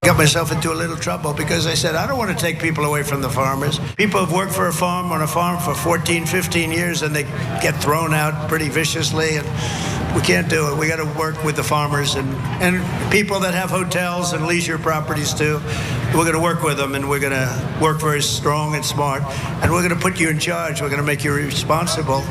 got myself into a little trouble because I said, I don't want to take people away from the farmers. People have worked on a farm for 14, 15 years, and they get thrown out pretty viciously, and we can't do it. We got to work with the farmers and people that have hotels and leisure properties too. We're going to work with them, and we're going to work very strong and smart, and we're going to put you in charge. We're going to make you responsible.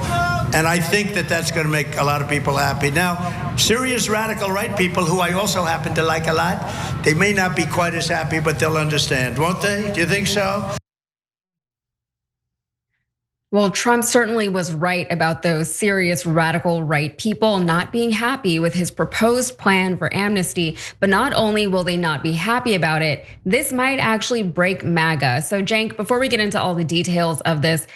And I think that that's going to make a lot of people happy. Now, serious radical right people, who I also happen to like a lot, they may not be quite as happy, but they'll understand, won't they? Do you think so? Well, Trump certainly was right about those serious radical right people not being happy with his proposed plan for amnesty. But not only will they not be happy about it, this might actually break MAGA. So Cenk, before we get into all the details of this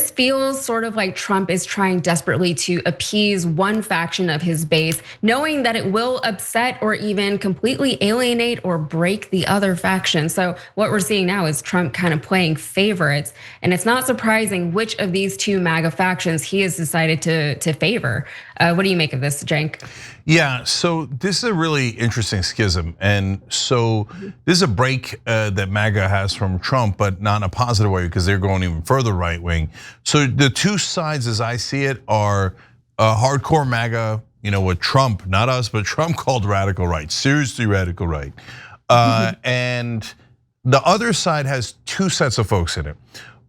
feels sort of like Trump is trying desperately to appease one faction of his base, knowing that it will upset or even completely alienate or break the other faction. So what we're seeing now is Trump kind of playing favorites. And it's not surprising which of these two MAGA factions he has decided to favor. What do you make of this, Cenk? Yeah, so this is a really interesting schism. And so this is a break that MAGA has from Trump, but not in a positive way because they're going even further right wing. So the two sides as I see it are hardcore MAGA, what Trump, not us, but Trump called radical right, seriously radical right. And the other side has two sets of folks in it.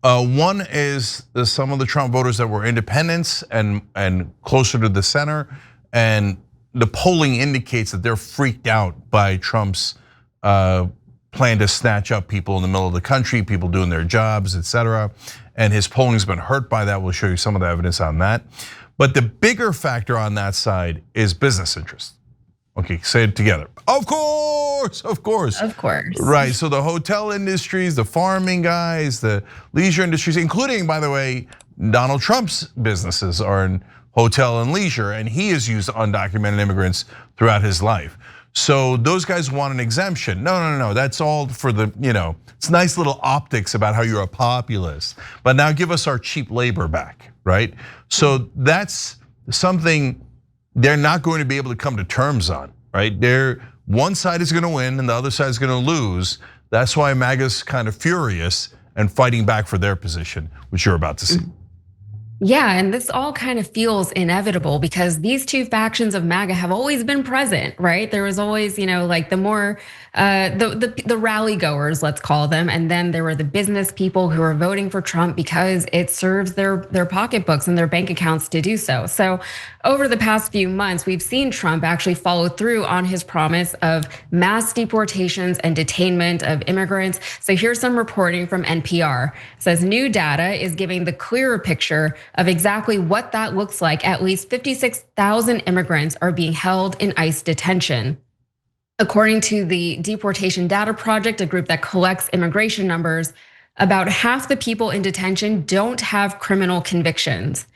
One is some of the Trump voters that were independents and closer to the center, and the polling indicates that they're freaked out by Trump's plan to snatch up people in the middle of the country, people doing their jobs, etc. And his polling's been hurt by that. We'll show you some of the evidence on that. But the bigger factor on that side is business interests. Okay, say it together. Of course, of course. Of course. Right, so the hotel industries, the farming guys, the leisure industries, including, by the way, Donald Trump's businesses are in hotel and leisure, and he has used undocumented immigrants throughout his life. So those guys want an exemption. No, that's all for the, it's nice little optics about how you're a populist, but now give us our cheap labor back, right? So that's something they're not going to be able to come to terms on, right? One side is going to win and the other side is going to lose. That's why MAGA's kind of furious and fighting back for their position, which you're about to see. Yeah, and this all kind of feels inevitable because these two factions of MAGA have always been present, right? There was always, like the more the rally goers, let's call them, and then there were the business people who were voting for Trump because it serves their pocketbooks and their bank accounts to do so. So over the past few months, we've seen Trump actually follow through on his promise of mass deportations and detainment of immigrants. So here's some reporting from NPR. It says new data is giving the clearer picture of exactly what that looks like. At least 56,000 immigrants are being held in ICE detention. According to the Deportation Data Project, a group that collects immigration numbers, about half the people in detention don't have criminal convictions.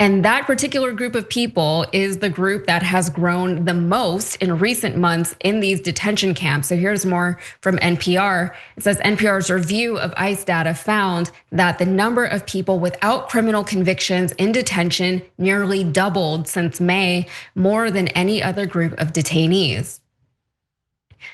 And that particular group of people is the group that has grown the most in recent months in these detention camps. So here's more from NPR. It says NPR's review of ICE data found that the number of people without criminal convictions in detention nearly doubled since May, more than any other group of detainees.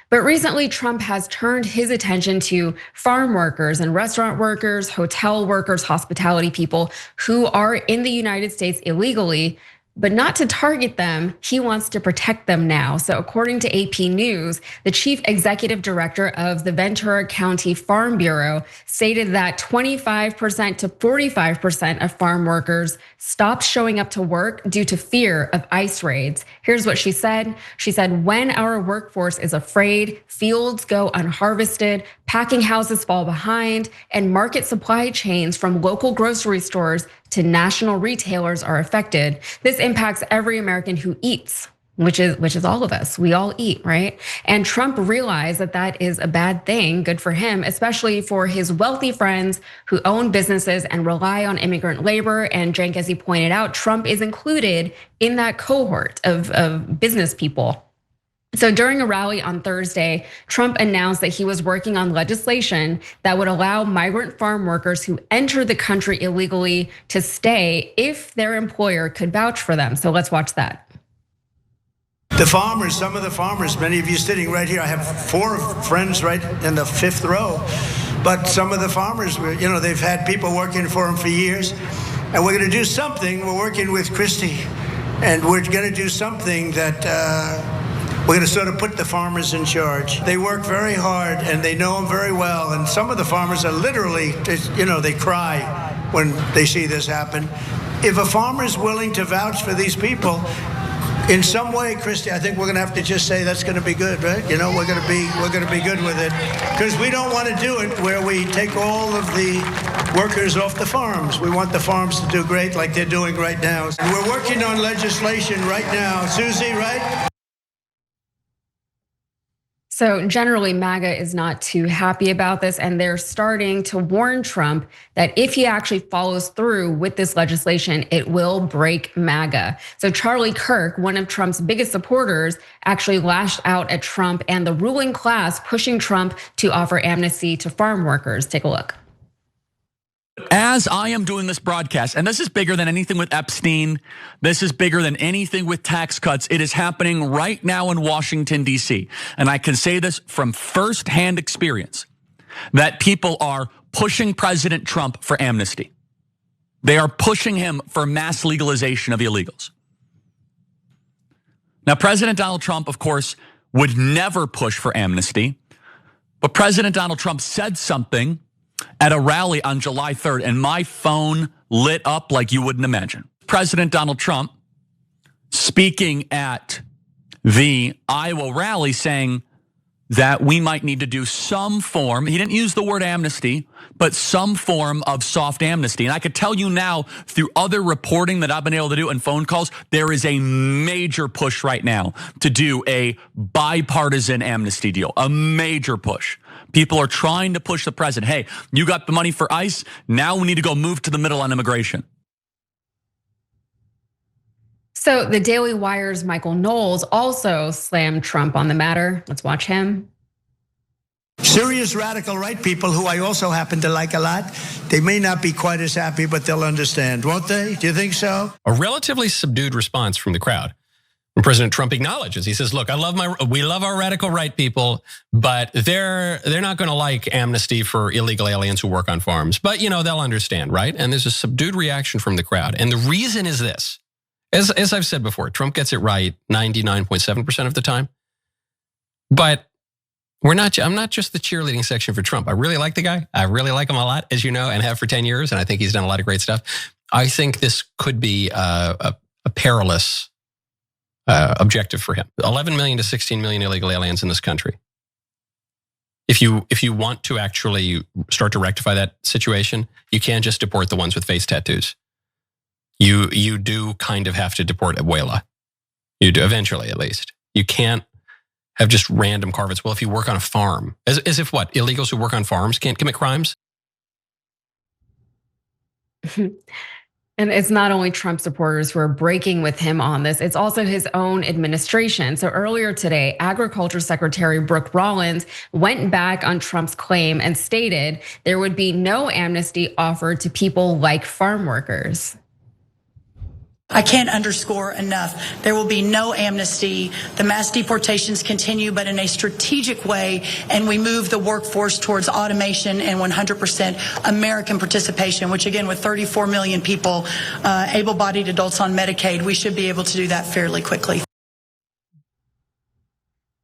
But recently, Trump has turned his attention to farm workers and restaurant workers, hotel workers, hospitality people who are in the United States illegally, but not to target them. He wants to protect them now. So according to AP News, the chief executive director of the Ventura County Farm Bureau stated that 25% to 45% of farm workers stopped showing up to work due to fear of ICE raids. Here's what she said. She said, when our workforce is afraid, fields go unharvested, packing houses fall behind, and market supply chains from local grocery stores to national retailers are affected. This impacts every American who eats, which is all of us. We all eat, right? And Trump realized that that is a bad thing, good for him, especially for his wealthy friends who own businesses and rely on immigrant labor. And Cenk, as he pointed out, Trump is included in that cohort of business people. So during a rally on Thursday, Trump announced that he was working on legislation that would allow migrant farm workers who enter the country illegally to stay if their employer could vouch for them. So let's watch that. The farmers, some of the farmers, many of you sitting right here, I have 4 friends right in the 5th row, but some of the farmers, they've had people working for them for years, and we're going to do something. We're working with Christie, and we're going to do something that we're going to sort of put the farmers in charge. They work very hard, and they know them very well, and some of the farmers are literally, they cry when they see this happen. If a farmer is willing to vouch for these people, in some way, Christy, I think we're going to have to just say that's going to be good, right? We're going to be good with it, because we don't want to do it where we take all of the workers off the farms. We want the farms to do great, like they're doing right now. And we're working on legislation right now, Susie, right? So generally, MAGA is not too happy about this, and they're starting to warn Trump that if he actually follows through with this legislation, it will break MAGA. So Charlie Kirk, one of Trump's biggest supporters, actually lashed out at Trump and the ruling class, pushing Trump to offer amnesty to farm workers. Take a look. As I am doing this broadcast, and this is bigger than anything with Epstein, this is bigger than anything with tax cuts. It is happening right now in Washington, D.C. And I can say this from firsthand experience, that people are pushing President Trump for amnesty. They are pushing him for mass legalization of illegals. Now, President Donald Trump, of course, would never push for amnesty, but President Donald Trump said something at a rally on July 3rd, and my phone lit up like you wouldn't imagine. President Donald Trump speaking at the Iowa rally saying that we might need to do some form, he didn't use the word amnesty, but some form of soft amnesty. And I could tell you now through other reporting that I've been able to do and phone calls, there is a major push right now to do a bipartisan amnesty deal, a major push. People are trying to push the president. Hey, you got the money for ICE. Now we need to go move to the middle on immigration. So the Daily Wire's Michael Knowles also slammed Trump on the matter. Let's watch him. Serious radical right people who I also happen to like a lot. They may not be quite as happy, but they'll understand, won't they? Do you think so? A relatively subdued response from the crowd. And President Trump acknowledges, he says, look, we love our radical right people, but they're not going to like amnesty for illegal aliens who work on farms. But, they'll understand, right? And there's a subdued reaction from the crowd. And the reason is this. As I've said before, Trump gets it right 99.7% of the time. But I'm not just the cheerleading section for Trump. I really like the guy. I really like him a lot, as you know, and have for 10 years. And I think he's done a lot of great stuff. I think this could be a perilous objective for him. 11 million to 16 million illegal aliens in this country. If you want to actually start to rectify that situation, you can't just deport the ones with face tattoos. You do kind of have to deport Abuela. You do, eventually at least. You can't have just random carvets. Well, if you work on a farm, as if what? Illegals who work on farms can't commit crimes? And it's not only Trump supporters who are breaking with him on this, it's also his own administration. So earlier today, Agriculture Secretary Brooke Rollins went back on Trump's claim and stated there would be no amnesty offered to people like farm workers. I can't underscore enough. There will be no amnesty. The mass deportations continue, but in a strategic way, and we move the workforce towards automation and 100% American participation, which again, with 34 million people, able-bodied adults on Medicaid, we should be able to do that fairly quickly.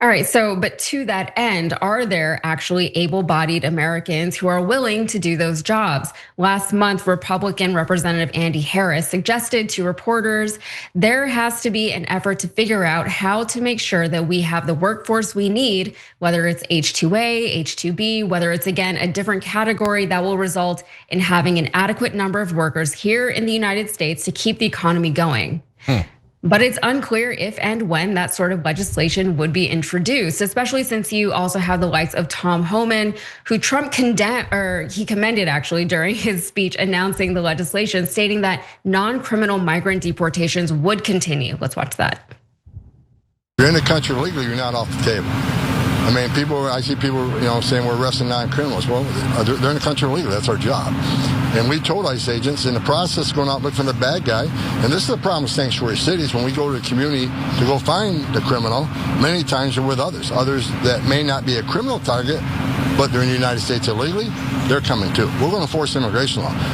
All right, but to that end, are there actually able-bodied Americans who are willing to do those jobs? Last month, Republican Representative Andy Harris suggested to reporters there has to be an effort to figure out how to make sure that we have the workforce we need, whether it's H-2A, H-2B, whether it's, again, a different category that will result in having an adequate number of workers here in the United States to keep the economy going. But it's unclear if and when that sort of legislation would be introduced, especially since you also have the likes of Tom Homan, who Trump commended actually during his speech announcing the legislation, stating that non-criminal migrant deportations would continue. Let's watch that. You're in the country legally, you're not off the table. I mean, I see people, saying we're arresting non-criminals. Well, they're in the country illegally. That's our job. And we told ICE agents in the process going out looking for the bad guy. And this is the problem with sanctuary cities. When we go to the community to go find the criminal, many times they're with others that may not be a criminal target, but they're in the United States illegally. They're coming too. We're going to force immigration law.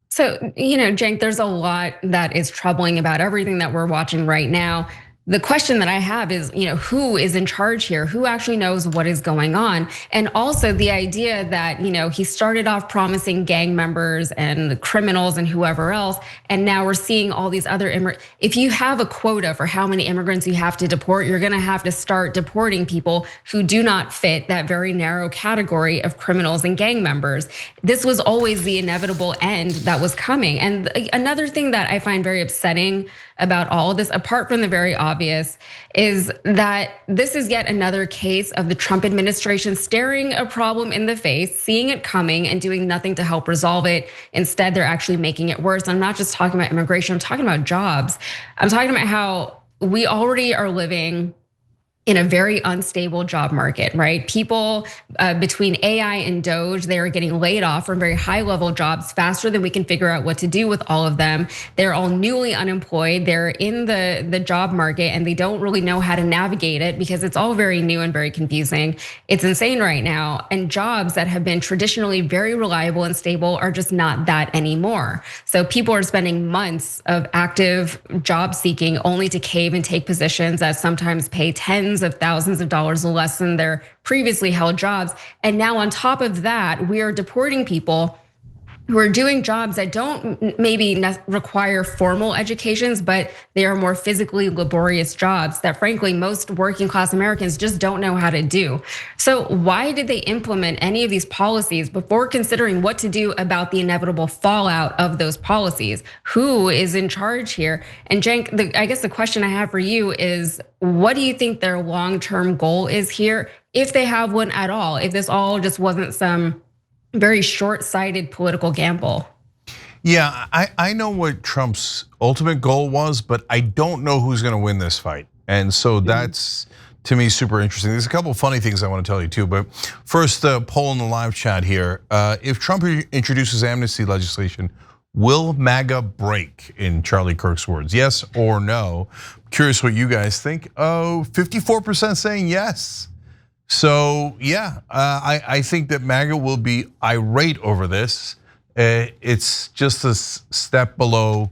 So, Cenk, there's a lot that is troubling about everything that we're watching right now. The question that I have is, who is in charge here? Who actually knows what is going on? And also the idea that, he started off promising gang members and criminals and whoever else, and now we're seeing all these other immigrants. If you have a quota for how many immigrants you have to deport, you're gonna have to start deporting people who do not fit that very narrow category of criminals and gang members. This was always the inevitable end that was coming. And another thing that I find very upsetting about all of this, apart from the very obvious, is that this is yet another case of the Trump administration staring a problem in the face, seeing it coming and doing nothing to help resolve it. Instead, they're actually making it worse. I'm not just talking about immigration, I'm talking about jobs. I'm talking about how we already are living in a very unstable job market, right? People between AI and Doge, they are getting laid off from very high level jobs faster than we can figure out what to do with all of them. They're all newly unemployed. They're in the job market and they don't really know how to navigate it because it's all very new and very confusing. It's insane right now. And jobs that have been traditionally very reliable and stable are just not that anymore. So people are spending months of active job seeking only to cave and take positions that sometimes pay tens of thousands of dollars less than their previously held jobs. And now on top of that, we are deporting people who are doing jobs that don't maybe require formal educations, but they are more physically laborious jobs that frankly, most working class Americans just don't know how to do. So why did they implement any of these policies before considering what to do about the inevitable fallout of those policies? Who is in charge here? And Cenk, I guess the question I have for you is, what do you think their long-term goal is here? If they have one at all, if this all just wasn't some very short-sighted political gamble. Yeah, I know what Trump's ultimate goal was, but I don't know who's gonna win this fight. And so that's, to me, super interesting. There's a couple of funny things I wanna tell you too, but first, the poll in the live chat here. If Trump introduces amnesty legislation, will MAGA break, in Charlie Kirk's words? Yes or no? Curious what you guys think. Oh, 54% saying yes. So yeah, I think that MAGA will be irate over this. It's just a step below,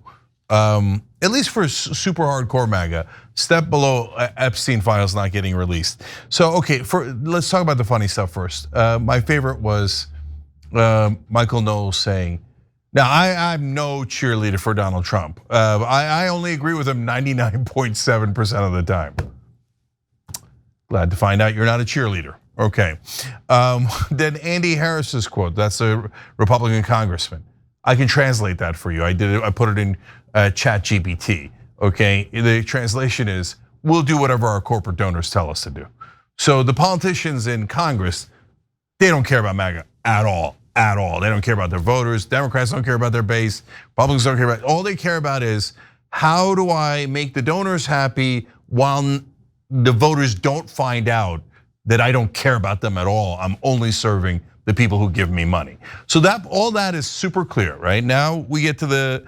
at least for super hardcore MAGA, step below Epstein files not getting released. So okay, let's talk about the funny stuff first. My favorite was Michael Knowles saying, now I'm no cheerleader for Donald Trump. I only agree with him 99.7% of the time. Glad to find out you're not a cheerleader. Okay. Then Andy Harris's quote, that's a Republican congressman. I can translate that for you. I did it, I put it in ChatGPT, okay? The translation is, we'll do whatever our corporate donors tell us to do. So the politicians in Congress, they don't care about MAGA at all. At all. They don't care about their voters. Democrats don't care about their base. Republicans don't care about, all they care about is, how do I make the donors happy while the voters don't find out that I don't care about them at all. I'm only serving the people who give me money. So that all that is super clear, right? Now we get to the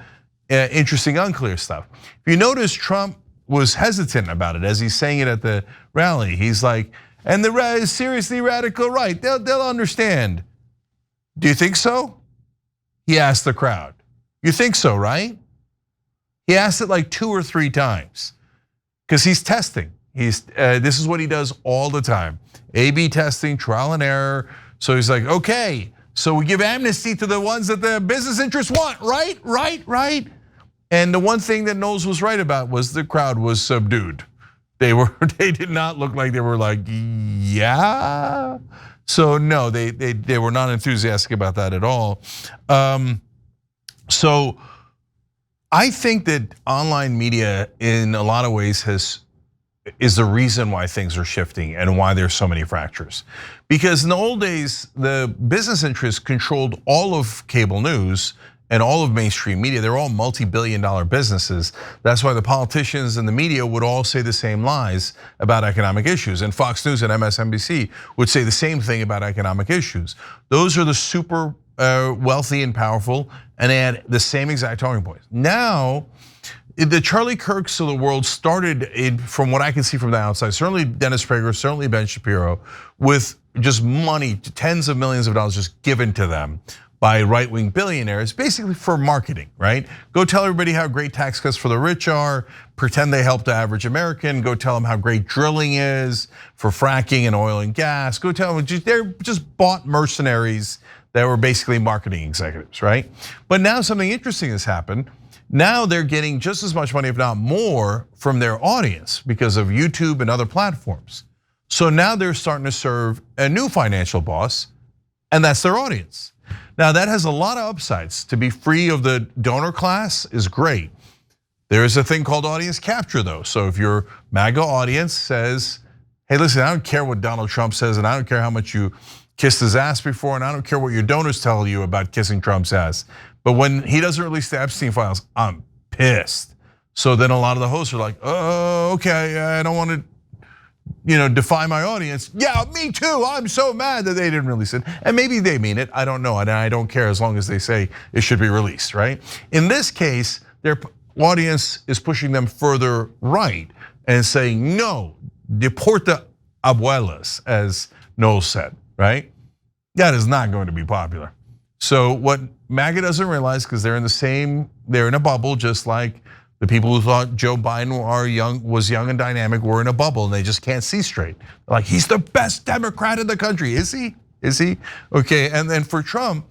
interesting unclear stuff. If you notice, Trump was hesitant about it as he's saying it at the rally. He's like, and the seriously radical right, they'll understand. Do you think so? He asked the crowd. You think so, right? He asked it like 2 or 3 times because he's testing. This is what he does all the time. A/B testing, trial and error. So he's like, okay, so we give amnesty to the ones that the business interests want, right? And the one thing that Knowles was right about was the crowd was subdued. They did not look like they were like, yeah. So no, they were not enthusiastic about that at all. So I think that online media in a lot of ways is the reason why things are shifting and why there's so many fractures. Because in the old days, the business interests controlled all of cable news and all of mainstream media, they're all multi-billion-dollar businesses. That's why the politicians and the media would all say the same lies about economic issues. And Fox News and MSNBC would say the same thing about economic issues. Those are the super wealthy and powerful, and they had the same exact talking points. Now, the Charlie Kirks of the world started, from what I can see from the outside, certainly Dennis Prager, certainly Ben Shapiro, with just money, tens of millions of dollars just given to them by right-wing billionaires, basically for marketing, right? Go tell everybody how great tax cuts for the rich are, pretend they help the average American, go tell them how great drilling is for fracking and oil and gas, go tell them, they're just bought mercenaries that were basically marketing executives, right? But now something interesting has happened. Now they're getting just as much money, if not more, from their audience because of YouTube and other platforms. So now they're starting to serve a new financial boss, and that's their audience. Now that has a lot of upsides. To be free of the donor class is great. There is a thing called audience capture though. So if your MAGA audience says, hey, listen, I don't care what Donald Trump says, and I don't care how much you kissed his ass before, and I don't care what your donors tell you about kissing Trump's ass. But when he doesn't release the Epstein files, I'm pissed. So then a lot of the hosts are like, oh, okay, I don't want to defy my audience. Yeah, me too. I'm so mad that they didn't release it. And maybe they mean it, I don't know. And I don't care as long as they say it should be released, right? In this case, their audience is pushing them further right and saying, no, deport the abuelas, as Noel said, right? That is not going to be popular. So what MAGA doesn't realize, because they're in a bubble, just like the people who thought Joe Biden was young and dynamic were in a bubble, and they just can't see straight. They're like, he's the best Democrat in the country. Is he? Is he? Okay, and then for Trump,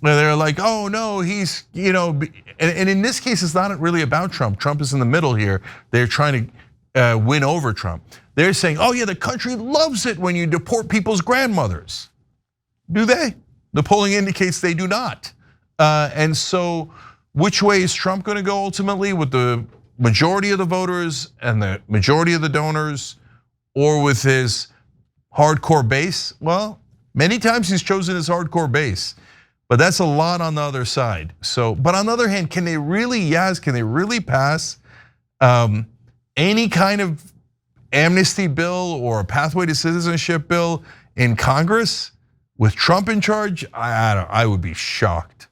they're like, oh no, he's, and in this case, it's not really about Trump. Trump is in the middle here. They're trying to win over Trump. They're saying, oh yeah, the country loves it when you deport people's grandmothers. Do they? The polling indicates they do not. And so which way is Trump gonna go ultimately, with the majority of the voters and the majority of the donors, or with his hardcore base? Well, many times he's chosen his hardcore base, but that's a lot on the other side. So, but on the other hand, can they really pass any kind of amnesty bill or a pathway to citizenship bill in Congress with Trump in charge? I would be shocked.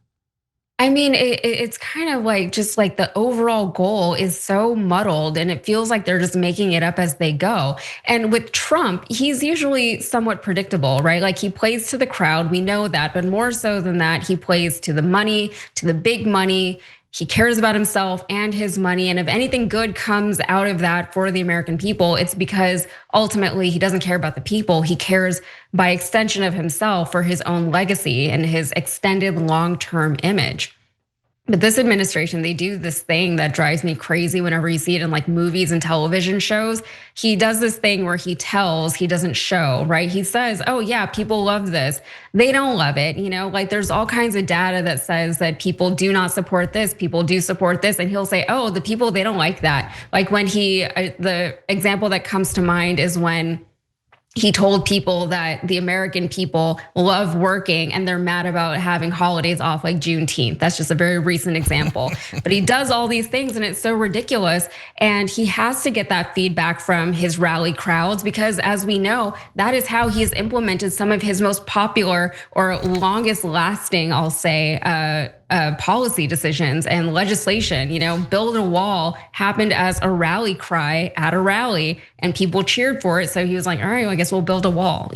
I mean, it's kind of like just like the overall goal is so muddled, and it feels like they're just making it up as they go. And with Trump, he's usually somewhat predictable, right? Like he plays to the crowd, we know that, but more so than that, he plays to the money, to the big money. He cares about himself and his money. And if anything good comes out of that for the American people, it's because ultimately he doesn't care about the people. He cares by extension of himself for his own legacy and his extended long-term image. But this administration, they do this thing that drives me crazy whenever you see it in like movies and television shows. He does this thing where he tells, he doesn't show, right? He says, oh yeah, people love this. They don't love it, like there's all kinds of data that says that people do not support this, people do support this. And he'll say, oh, the people, they don't like that. Like when the example that comes to mind is when he told people that the American people love working and they're mad about having holidays off like Juneteenth. That's just a very recent example. But he does all these things and it's so ridiculous. And he has to get that feedback from his rally crowds because as we know, that is how he has implemented some of his most popular or longest lasting, I'll say, policy decisions and legislation. Build a wall happened as a rally cry at a rally and people cheered for it. So he was like, all right, well, I guess we'll build a wall,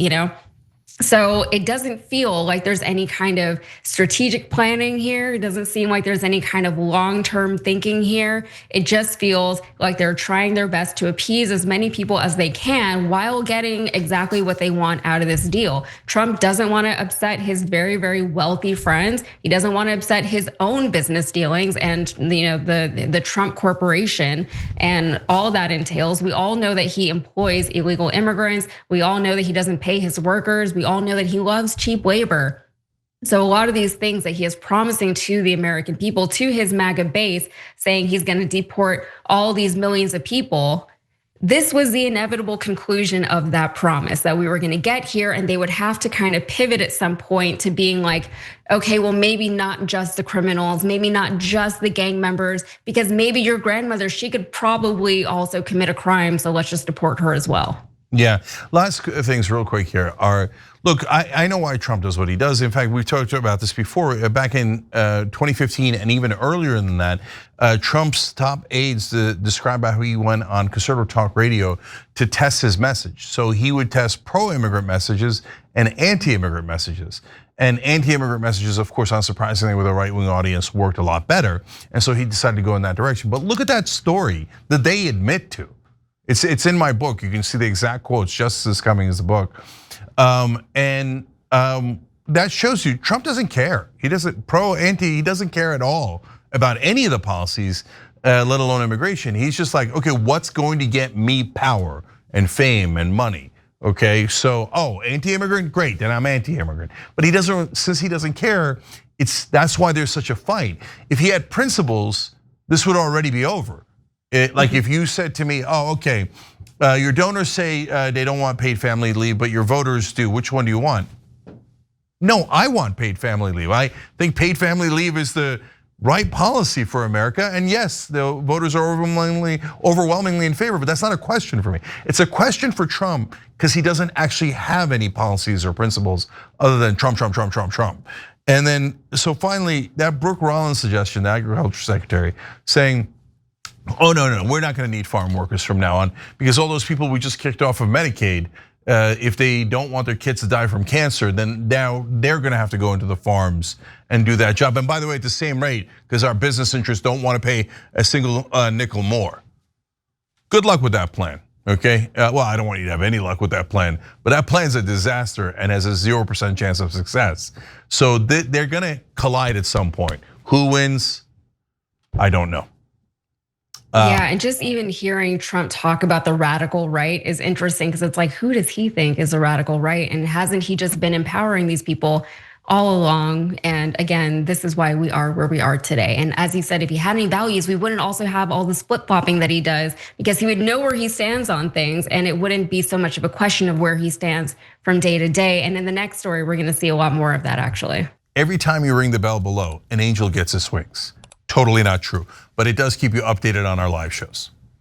So it doesn't feel like there's any kind of strategic planning here. It doesn't seem like there's any kind of long-term thinking here. It just feels like they're trying their best to appease as many people as they can while getting exactly what they want out of this deal. Trump doesn't want to upset his very, very wealthy friends. He doesn't want to upset his own business dealings and the Trump corporation and all that entails. We all know that he employs illegal immigrants. We all know that he doesn't pay his workers. We all know that he loves cheap labor. So a lot of these things that he is promising to the American people, to his MAGA base, saying he's going to deport all these millions of people, this was the inevitable conclusion of that promise, that we were gonna get here, and they would have to kind of pivot at some point to being like, okay, well, maybe not just the criminals, maybe not just the gang members, because maybe your grandmother, she could probably also commit a crime, so let's just deport her as well. Yeah, last things real quick here are, look, I know why Trump does what he does. In fact, we've talked about this before, back in 2015 and even earlier than that, Trump's top aides described how he went on conservative talk radio to test his message. So he would test pro-immigrant messages and anti-immigrant messages. And anti-immigrant messages, of course, unsurprisingly with a right-wing audience, worked a lot better. And so he decided to go in that direction. But look at that story that they admit to. It's in my book. You can see the exact quotes. Justice is Coming is the book. And that shows you Trump doesn't care. He doesn't he doesn't care at all about any of the policies, let alone immigration. He's just like, okay, what's going to get me power and fame and money? Okay, so anti-immigrant, great, then I'm anti-immigrant. But he doesn't, since he doesn't care, that's why there's such a fight. If he had principles, this would already be over. Like if you said to me, okay, your donors say they don't want paid family leave, but your voters do. Which one do you want? No, I want paid family leave. I think paid family leave is the right policy for America. And yes, the voters are overwhelmingly in favor, but that's not a question for me. It's a question for Trump because he doesn't actually have any policies or principles other than Trump, Trump, Trump, Trump, Trump. And then, so finally, that Brooke Rollins suggestion, the agriculture secretary, saying, oh, no, we're not gonna need farm workers from now on because all those people we just kicked off of Medicaid, if they don't want their kids to die from cancer, then now they're gonna have to go into the farms and do that job. And by the way, at the same rate, because our business interests don't wanna pay a single nickel more. Good luck with that plan, okay? Well, I don't want you to have any luck with that plan, but that plan's a disaster and has a 0% chance of success. So they're gonna collide at some point. Who wins? I don't know. Yeah, and just even hearing Trump talk about the radical right is interesting because it's like, who does he think is a radical right? And hasn't he just been empowering these people all along? And again, this is why we are where we are today. And as he said, if he had any values, we wouldn't also have all this flip-flopping that he does because he would know where he stands on things and it wouldn't be so much of a question of where he stands from day to day. And in the next story, we're gonna see a lot more of that actually. Every time you ring the bell below, an angel gets his wings. Totally not true, but it does keep you updated on our live shows.